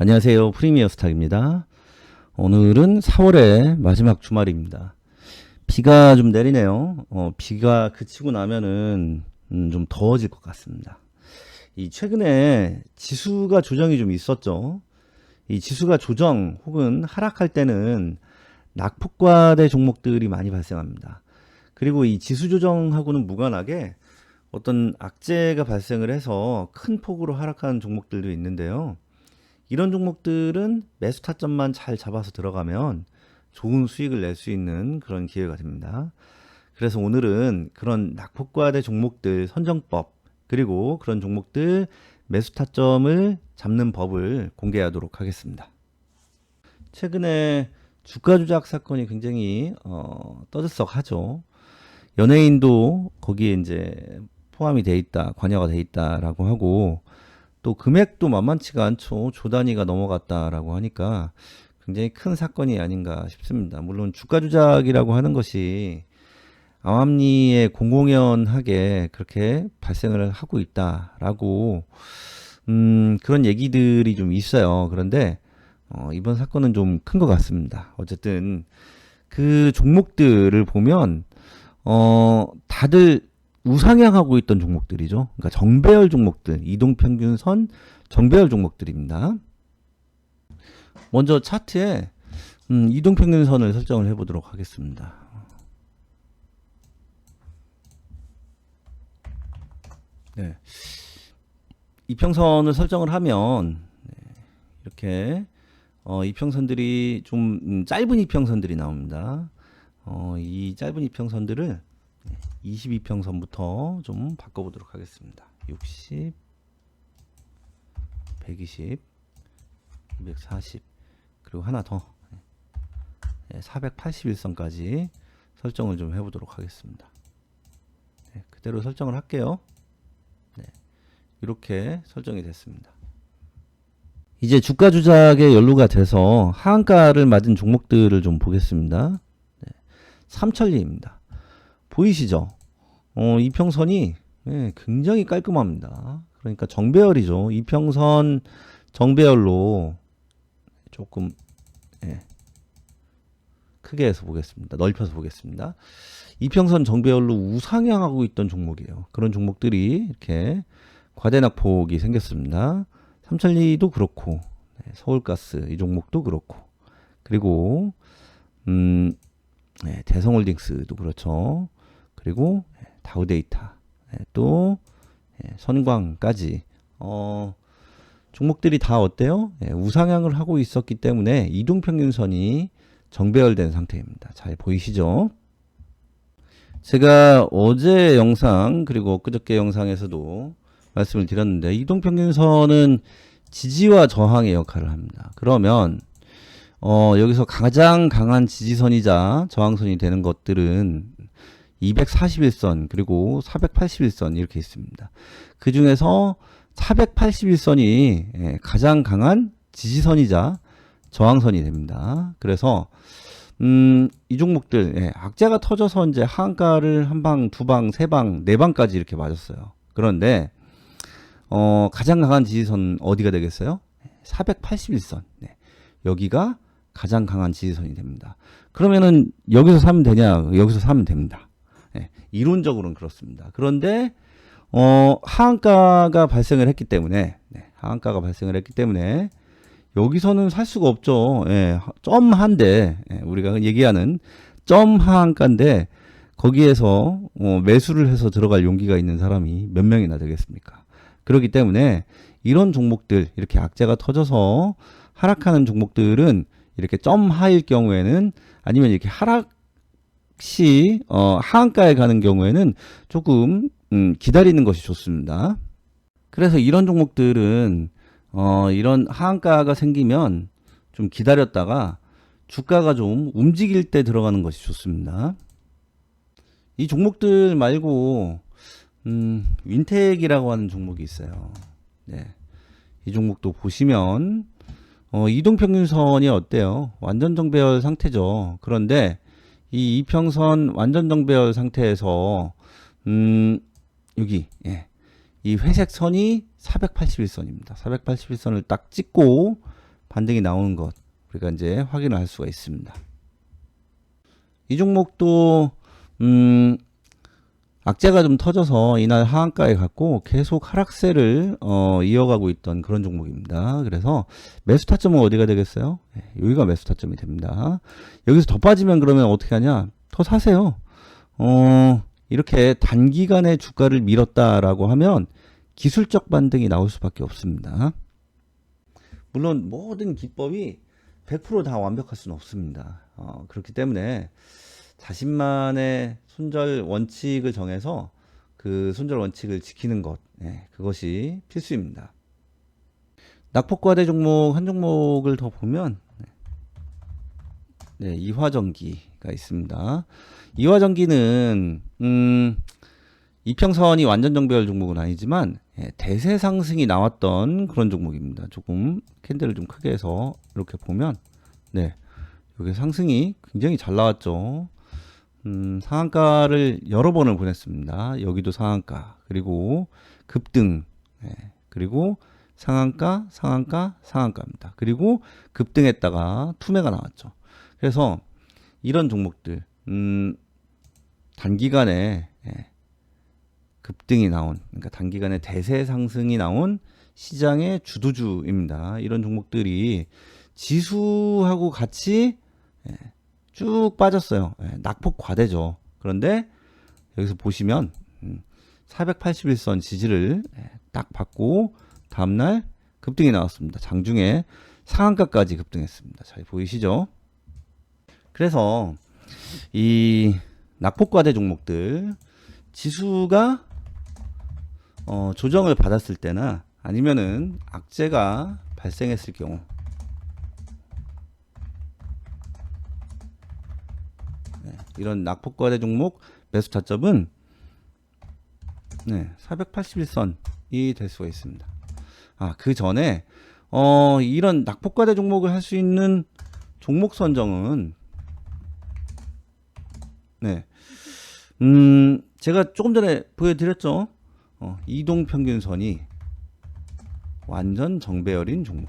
안녕하세요. 프리미어 스탁입니다. 오늘은 4월의 마지막 주말입니다. 비가 좀 내리네요. 비가 그치고 나면은 좀 더워질 것 같습니다. 이 최근에 지수가 조정이 좀 있었죠. 이 지수가 조정 혹은 하락할 때는 낙폭과대 종목들이 많이 발생합니다. 그리고 이 지수 조정하고는 무관하게 어떤 악재가 발생을 해서 큰 폭으로 하락하는 종목들도 있는데요. 이런 종목들은 매수 타점만 잘 잡아서 들어가면 좋은 수익을 낼 수 있는 그런 기회가 됩니다. 그래서 오늘은 그런 낙폭과대 종목들 선정법, 그리고 그런 종목들 매수 타점을 잡는 법을 공개하도록 하겠습니다. 최근에 주가 조작 사건이 굉장히 떠들썩하죠. 연예인도 거기에 이제 포함이 돼 있다, 관여가 돼 있다라고 하고, 또 금액도 만만치가 않죠. 조 단위가 넘어갔다라고 하니까 굉장히 큰 사건이 아닌가 싶습니다. 물론 주가 조작이라고 하는 것이 암암리에 공공연하게 그렇게 발생을 하고 있다라고 그런 얘기들이 좀 있어요. 그런데 이번 사건은 좀 큰 것 같습니다. 어쨌든 그 종목들을 보면 다들 우상향하고 있던 종목들이죠. 그러니까 정배열 종목들, 이동평균선 정배열 종목들입니다. 먼저 차트에 이동평균선을 설정을 해보도록 하겠습니다. 네. 이평선을 설정을 하면 이렇게 이평선들이 좀 짧은 이평선들이 나옵니다. 이 짧은 이평선들을 22평선부터 좀 바꿔보도록 하겠습니다. 60, 120, 240, 그리고 하나 더 481선까지 설정을 좀 해보도록 하겠습니다. 그대로 설정을 할게요. 이렇게 설정이 됐습니다. 이제 주가 조작에 연루가 돼서 하한가를 맞은 종목들을 좀 보겠습니다. 삼천리입니다. 보이시죠? 이평선이 굉장히 깔끔합니다. 그러니까 정배열이죠. 이평선 정배열로 조금 크게 해서 보겠습니다. 넓혀서 보겠습니다. 이평선 정배열로 우상향하고 있던 종목이에요. 그런 종목들이 이렇게 과대낙폭이 생겼습니다. 삼천리도 그렇고, 서울가스 이 종목도 그렇고, 그리고 대성홀딩스도 그렇죠. 그리고 다우데이터, 또 선광까지 종목들이 다 어때요? 우상향을 하고 있었기 때문에 이동평균선이 정배열된 상태입니다. 잘 보이시죠? 제가 어제 영상 그리고 엊그저께 영상에서도 말씀을 드렸는데, 이동평균선은 지지와 저항의 역할을 합니다. 그러면 여기서 가장 강한 지지선이자 저항선이 되는 것들은 241선 그리고 481선 이렇게 있습니다. 그 중에서 481선이 가장 강한 지지선이자 저항선이 됩니다. 그래서 이 종목들 악재가 터져서 이제 하한가를 한 방, 두 방, 세 방, 네 방까지 이렇게 맞았어요. 그런데 가장 강한 지지선 어디가 되겠어요? 481선. 여기가 가장 강한 지지선이 됩니다. 그러면은 여기서 사면 되냐? 여기서 사면 됩니다. 이론적으로는 그렇습니다. 그런데 하한가가 발생을 했기 때문에 여기서는 살 수가 없죠. 점 한데 우리가 얘기하는 점 하한가인데 거기에서 매수를 해서 들어갈 용기가 있는 사람이 몇 명이나 되겠습니까? 그렇기 때문에 이런 종목들, 이렇게 악재가 터져서 하락하는 종목들은 이렇게 점 하일 경우에는, 아니면 이렇게 하락시 하한가에 가는 경우에는 조금 기다리는 것이 좋습니다. 그래서 이런 종목들은 이런 하한가가 생기면 좀 기다렸다가 주가가 좀 움직일 때 들어가는 것이 좋습니다. 이 종목들 말고 윈텍이라고 하는 종목이 있어요. 이 종목도 보시면 이동평균선이 어때요? 완전 정배열 상태죠. 그런데 이 이평선 완전 정배열 상태에서 여기 이 회색 선이 481선입니다. 481선을 딱 찍고 반등이 나오는 것 우리가 이제 확인을 할 수가 있습니다. 이 종목도 악재가 좀 터져서 이날 하한가에 갔고 계속 하락세를 이어가고 있던 그런 종목입니다. 그래서 매수 타점은 어디가 되겠어요? 여기가 매수 타점이 됩니다. 여기서 더 빠지면 그러면 어떻게 하냐? 더 사세요. 이렇게 단기간에 주가를 밀었다라고 하면 기술적 반등이 나올 수밖에 없습니다. 물론 모든 기법이 100% 다 완벽할 수는 없습니다. 그렇기 때문에 자신만의 손절 원칙을 정해서 그 손절 원칙을 지키는 것, 그것이 필수입니다. 낙폭과대 종목 한 종목을 더 보면 이화전기가 있습니다. 이화전기는 이평선이 완전 정배열 종목은 아니지만 대세 상승이 나왔던 그런 종목입니다. 조금 캔들을 좀 크게 해서 이렇게 보면 여기 상승이 굉장히 잘 나왔죠. 상한가를 여러 번을 보냈습니다. 여기도 상한가, 그리고 급등, 그리고 상한가, 상한가, 상한가입니다. 그리고 급등했다가 투매가 나왔죠. 그래서 이런 종목들 단기간에 급등이 나온, 그러니까 단기간에 대세 상승이 나온 시장의 주도주입니다. 이런 종목들이 지수하고 같이 쭉 빠졌어요. 낙폭 과대죠. 그런데 여기서 보시면 481선 지지를 딱 받고 다음날 급등이 나왔습니다. 장중에 상한가까지 급등했습니다. 잘 보이시죠? 그래서 이 낙폭 과대 종목들 지수가 조정을 받았을 때나 아니면은 악재가 발생했을 경우 이런 낙폭과대 종목 매수 타점은 481선이 될 수가 있습니다. 그 전에 이런 낙폭과대 종목을 할 수 있는 종목 선정은 제가 조금 전에 보여드렸죠. 이동평균선이 완전 정배열인 종목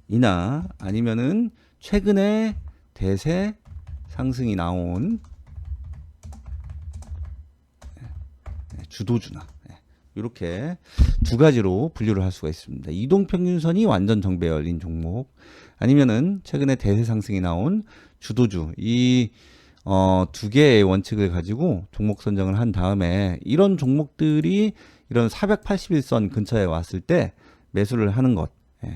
이나 아니면은 최근에 대세 상승이 나온 주도주나 이렇게 두 가지로 분류를 할 수가 있습니다. 이동평균선이 완전 정배열인 종목 아니면은 최근에 대세 상승이 나온 주도주 이 두 개의 원칙을 가지고 종목 선정을 한 다음에 이런 종목들이 이런 481선 근처에 왔을 때 매수를 하는 것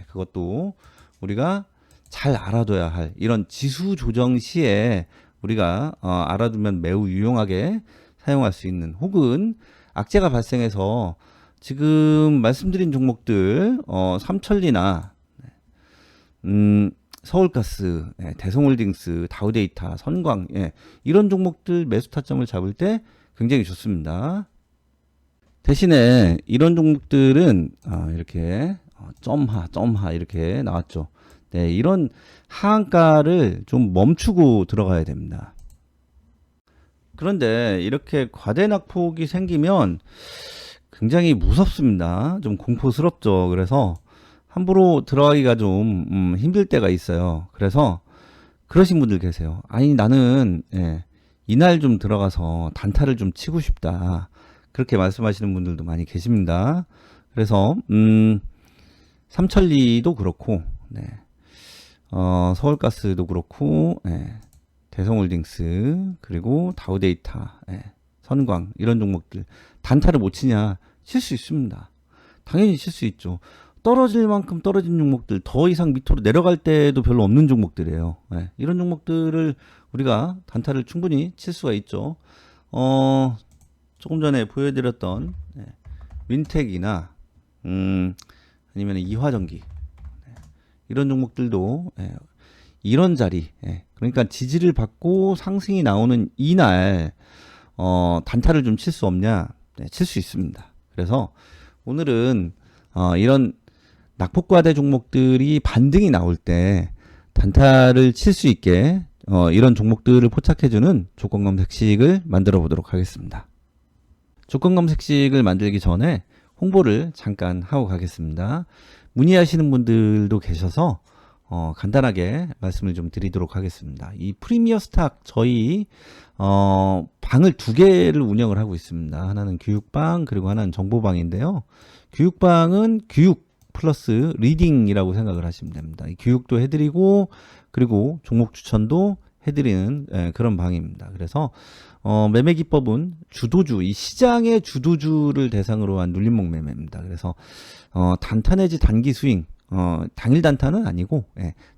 그것도 우리가 잘 알아둬야 할 이런 지수 조정 시에 우리가 알아두면 매우 유용하게 사용할 수 있는 혹은 악재가 발생해서 지금 말씀드린 종목들 삼천리나 서울가스, 대성홀딩스, 다우데이터, 선광 이런 종목들 매수 타점을 잡을 때 굉장히 좋습니다. 대신에 이런 종목들은 이렇게 점하 이렇게 나왔죠. 이런 하한가를 좀 멈추고 들어가야 됩니다. 그런데 이렇게 과대 낙폭이 생기면 굉장히 무섭습니다. 좀 공포스럽죠. 그래서 함부로 들어가기가 좀 힘들 때가 있어요. 그래서 그러신 분들 계세요. 아니 나는 이날 좀 들어가서 단타를 좀 치고 싶다. 그렇게 말씀하시는 분들도 많이 계십니다. 그래서 삼천리도 그렇고 서울가스도 그렇고 대성홀딩스 그리고 다우데이터 선광 이런 종목들 단타를 못 치냐? 칠 수 있습니다. 당연히 칠 수 있죠. 떨어질 만큼 떨어진 종목들 더 이상 밑으로 내려갈 때도 별로 없는 종목들이에요. 이런 종목들을 우리가 단타를 충분히 칠 수가 있죠. 조금 전에 보여드렸던 윈텍이나 아니면 이화전기 이런 종목들도 이런 자리 그러니까 지지를 받고 상승이 나오는 이날 단타를 좀 칠 수 없냐? 칠 수 있습니다. 그래서 오늘은 이런 낙폭과대 종목들이 반등이 나올 때 단타를 칠 수 있게 이런 종목들을 포착해주는 조건 검색식을 만들어 보도록 하겠습니다. 조건 검색식을 만들기 전에 홍보를 잠깐 하고 가겠습니다. 문의하시는 분들도 계셔서 간단하게 말씀을 좀 드리도록 하겠습니다. 이 프리미어 스탁 저희 방을 두 개를 운영을 하고 있습니다. 하나는 교육방 그리고 하나는 정보방인데요. 교육방은 교육 플러스 리딩이라고 생각을 하시면 됩니다. 이 교육도 해드리고 그리고 종목 추천도 해드리는 그런 방입니다. 그래서 매매 기법은 주도주, 이 시장의 주도주를 대상으로 한 눌림목 매매입니다. 그래서 단타 내지 단기 스윙, 당일 단타는 아니고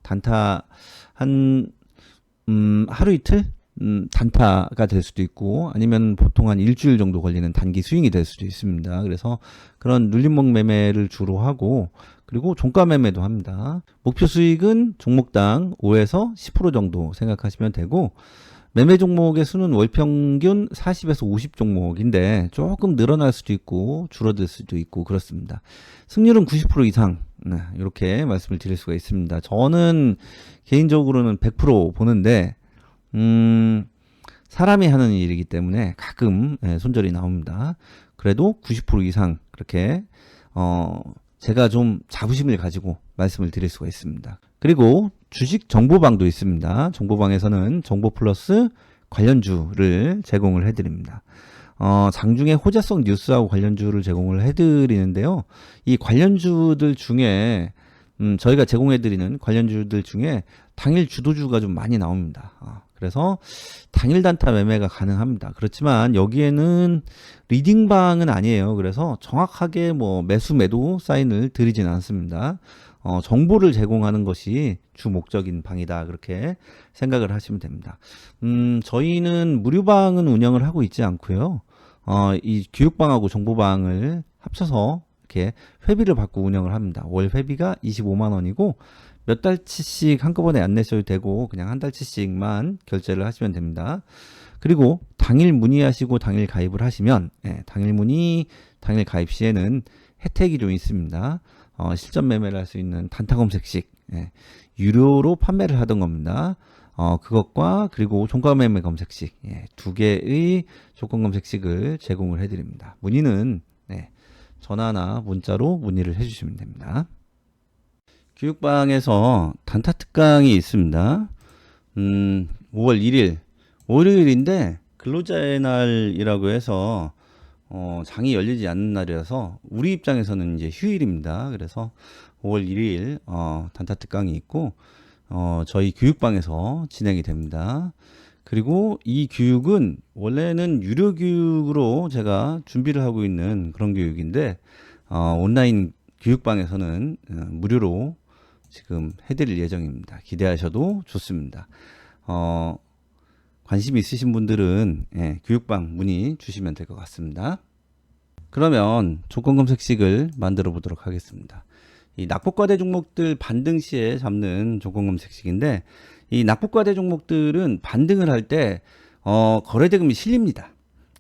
단타 한 하루 이틀 단타가 될 수도 있고 아니면 보통 한 일주일 정도 걸리는 단기 스윙이 될 수도 있습니다. 그래서 그런 눌림목 매매를 주로 하고 그리고 종가 매매도 합니다. 목표 수익은 종목당 5에서 10% 정도 생각하시면 되고 매매 종목의 수는 월 평균 40에서 50 종목인데 조금 늘어날 수도 있고 줄어들 수도 있고 그렇습니다. 승률은 90% 이상 이렇게 말씀을 드릴 수가 있습니다. 저는 개인적으로는 100% 보는데 사람이 하는 일이기 때문에 가끔 손절이 나옵니다. 그래도 90% 이상 그렇게 제가 좀 자부심을 가지고 말씀을 드릴 수가 있습니다. 그리고 주식 정보방도 있습니다. 정보방에서는 정보 플러스 관련주를 제공을 해드립니다. 장중에 호재성 뉴스하고 관련주를 제공을 해드리는데요. 이 관련주들 중에 저희가 제공해드리는 관련주들 중에 당일 주도주가 좀 많이 나옵니다. 그래서 당일 단타 매매가 가능합니다. 그렇지만 여기에는 리딩방은 아니에요. 그래서 정확하게 뭐 매수 매도 사인을 드리진 않습니다. 정보를 제공하는 것이 주 목적인 방이다. 그렇게 생각을 하시면 됩니다. 저희는 무료방은 운영을 하고 있지 않고요. 이 교육방하고 정보방을 합쳐서 이렇게 회비를 받고 운영을 합니다. 월 회비가 25만 원이고 몇 달치씩 한꺼번에 안 내셔도 되고 그냥 한 달치씩만 결제를 하시면 됩니다. 그리고 당일 문의하시고 당일 가입을 하시면 당일 문의, 당일 가입 시에는 혜택이 좀 있습니다. 실전 매매를 할 수 있는 단타 검색식 유료로 판매를 하던 겁니다. 그것과 그리고 종가 매매 검색식 두 개의 조건 검색식을 제공을 해드립니다. 문의는 전화나 문자로 문의를 해주시면 됩니다. 교육방에서 단타 특강이 있습니다. 5월 1일 월요일인데 근로자의 날이라고 해서 장이 열리지 않는 날이라서 우리 입장에서는 이제 휴일입니다. 그래서 5월 1일 단타 특강이 있고 저희 교육방에서 진행이 됩니다. 그리고 이 교육은 원래는 유료 교육으로 제가 준비를 하고 있는 그런 교육인데 온라인 교육방에서는 무료로 지금 해드릴 예정입니다. 기대하셔도 좋습니다. 관심 있으신 분들은 교육방 문의 주시면 될 것 같습니다. 그러면 조건 검색식을 만들어 보도록 하겠습니다. 이 낙폭과대 종목들 반등 시에 잡는 조건 검색식인데 이 낙폭과대 종목들은 반등을 할 때 거래대금이 실립니다.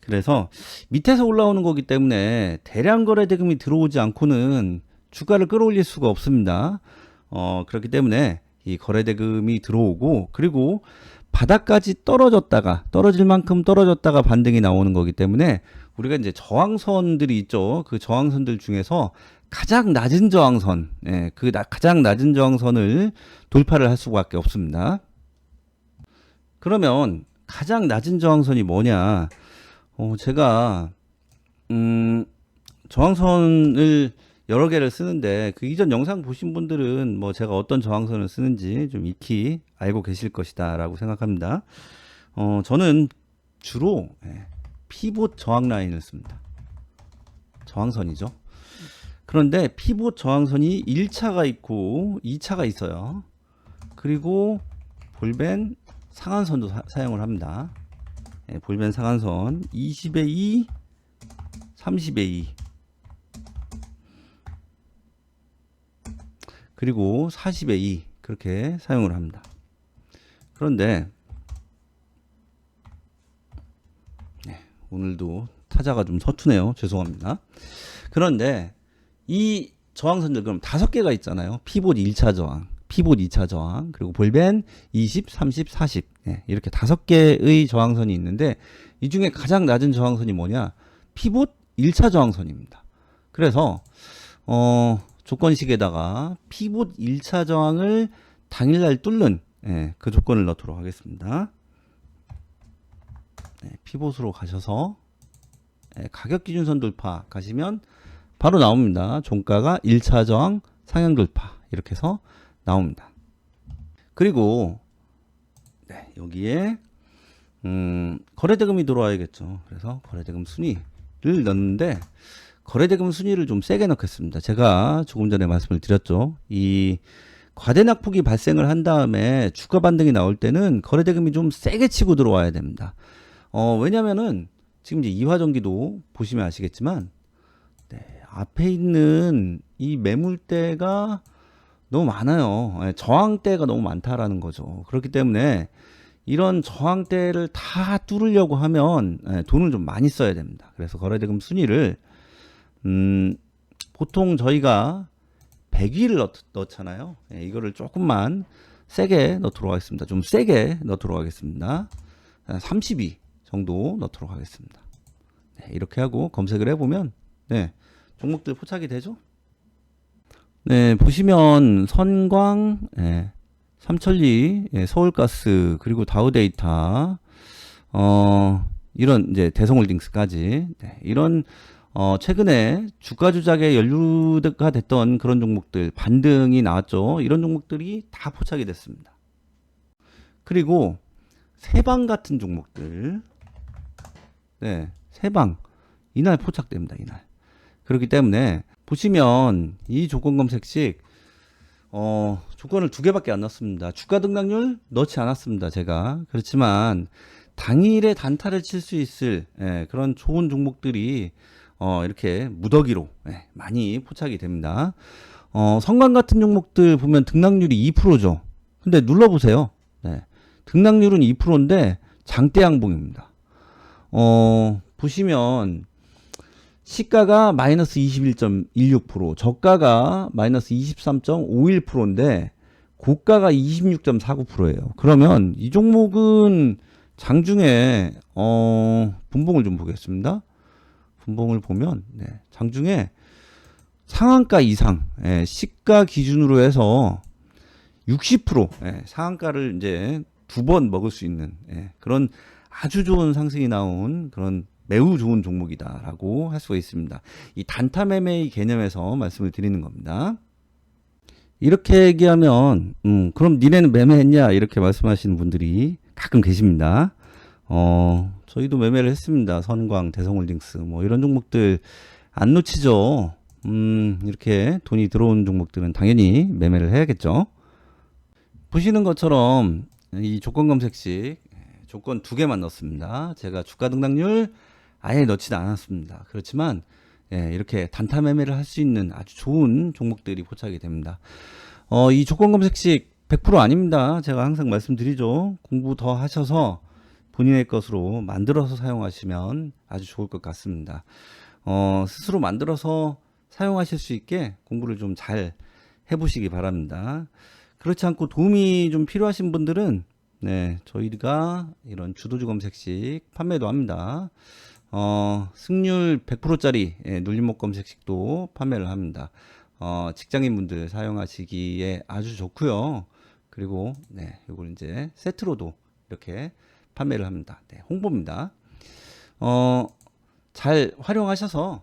그래서 밑에서 올라오는 거기 때문에 대량 거래대금이 들어오지 않고는 주가를 끌어올릴 수가 없습니다. 그렇기 때문에 이 거래대금이 들어오고 그리고 바닥까지 떨어질 만큼 떨어졌다가 반등이 나오는 거기 때문에 우리가 이제 저항선들이 있죠. 그 저항선들 중에서 가장 낮은 저항선, 가장 낮은 저항선을 돌파를 할 수밖에 없습니다. 그러면 가장 낮은 저항선이 뭐냐? 제가 저항선을 여러 개를 쓰는데 그 이전 영상 보신 분들은 뭐 제가 어떤 저항선을 쓰는지 좀 익히 알고 계실 것이다 라고 생각합니다. 저는 주로 피봇 저항 라인을 씁니다. 저항선이죠. 그런데 피봇 저항선이 1차가 있고 2차가 있어요. 그리고 볼벤 상한선도 사용을 합니다. 볼벤 상한선 20에 2, 30에 2 그리고 40에 2 그렇게 사용을 합니다. 그런데 오늘도 타자가 좀 서투네요. 죄송합니다. 그런데 이 저항선들 그럼 5개가 있잖아요. 피봇 1차 저항, 피봇 2차 저항, 그리고 볼벤 20, 30, 40 이렇게 5개의 저항선이 있는데 이 중에 가장 낮은 저항선이 뭐냐? 피봇 1차 저항선입니다. 그래서 조건식에다가 피봇 1차 저항을 당일날 뚫는 그 조건을 넣도록 하겠습니다. 피봇으로 가셔서 가격 기준선 돌파 가시면 바로 나옵니다. 종가가 1차 저항 상향 돌파 이렇게 해서 나옵니다. 그리고 여기에 거래대금이 들어와야겠죠. 그래서 거래대금 순위를 넣는데 거래대금 순위를 좀 세게 넣겠습니다. 제가 조금 전에 말씀을 드렸죠. 이 과대낙폭이 발생을 한 다음에 주가 반등이 나올 때는 거래대금이 좀 세게 치고 들어와야 됩니다. 왜냐면은 지금 이제 이화전기도 보시면 아시겠지만 앞에 있는 이 매물대가 너무 많아요. 저항대가 너무 많다라는 거죠. 그렇기 때문에 이런 저항대를 다 뚫으려고 하면 돈을 좀 많이 써야 됩니다. 그래서 거래대금 순위를 보통 저희가 100위를 넣잖아요. 이거를 조금만 세게 넣도록 하겠습니다. 좀 세게 넣도록 하겠습니다. 30위 정도 넣도록 하겠습니다. 이렇게 하고 검색을 해보면 종목들 포착이 되죠. 보시면 선광, 삼천리, 서울가스, 그리고 다우데이터, 이런 이제 대성홀딩스까지 이런 최근에 주가 조작에 연루가 됐던 그런 종목들 반등이 나왔죠. 이런 종목들이 다 포착이 됐습니다. 그리고 세방 같은 종목들, 세방 이날 포착됩니다. 이날. 그렇기 때문에 보시면 이 조건 검색식 조건을 2개밖에 안 넣었습니다. 주가 등락률 넣지 않았습니다. 제가. 그렇지만 당일에 단타를 칠 수 있을 그런 좋은 종목들이 이렇게 무더기로 많이 포착이 됩니다. 성광 같은 종목들 보면 등락률이 2%죠. 근데 눌러보세요. 등락률은 2%인데 장대 양봉입니다. 보시면 시가가 마이너스 21.16%, 저가가 마이너스 23.51%인데 고가가 26.49%예요. 그러면 이 종목은 장중에 분봉을 좀 보겠습니다. 분봉을 보면 장중에 상한가 이상 시가 기준으로 해서 60% 상한가를 이제 2번 먹을 수 있는 그런 아주 좋은 상승이 나온 그런 매우 좋은 종목이다라고 할 수가 있습니다. 이 단타 매매의 개념에서 말씀을 드리는 겁니다. 이렇게 얘기하면 그럼 니네는 매매했냐 이렇게 말씀하시는 분들이 가끔 계십니다. 저희도 매매를 했습니다. 선광, 대성홀딩스 뭐 이런 종목들 안 놓치죠. 이렇게 돈이 들어온 종목들은 당연히 매매를 해야겠죠. 보시는 것처럼 이 조건 검색식 조건 2개만 넣었습니다. 제가 주가 등락률 아예 넣지는 않았습니다. 그렇지만 이렇게 단타 매매를 할 수 있는 아주 좋은 종목들이 포착이 됩니다. 이 조건 검색식 100% 아닙니다. 제가 항상 말씀드리죠. 공부 더 하셔서 본인의 것으로 만들어서 사용하시면 아주 좋을 것 같습니다. 스스로 만들어서 사용하실 수 있게 공부를 좀 잘 해보시기 바랍니다. 그렇지 않고 도움이 좀 필요하신 분들은 저희가 이런 주도주 검색식 판매도 합니다. 승률 100%짜리 눌림목 검색식도 판매를 합니다. 직장인분들 사용하시기에 아주 좋고요. 그리고 이걸 이제 세트로도 이렇게 판매를 합니다. 홍보입니다. 잘 활용하셔서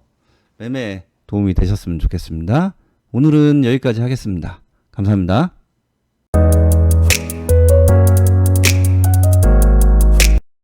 매매에 도움이 되셨으면 좋겠습니다. 오늘은 여기까지 하겠습니다. 감사합니다.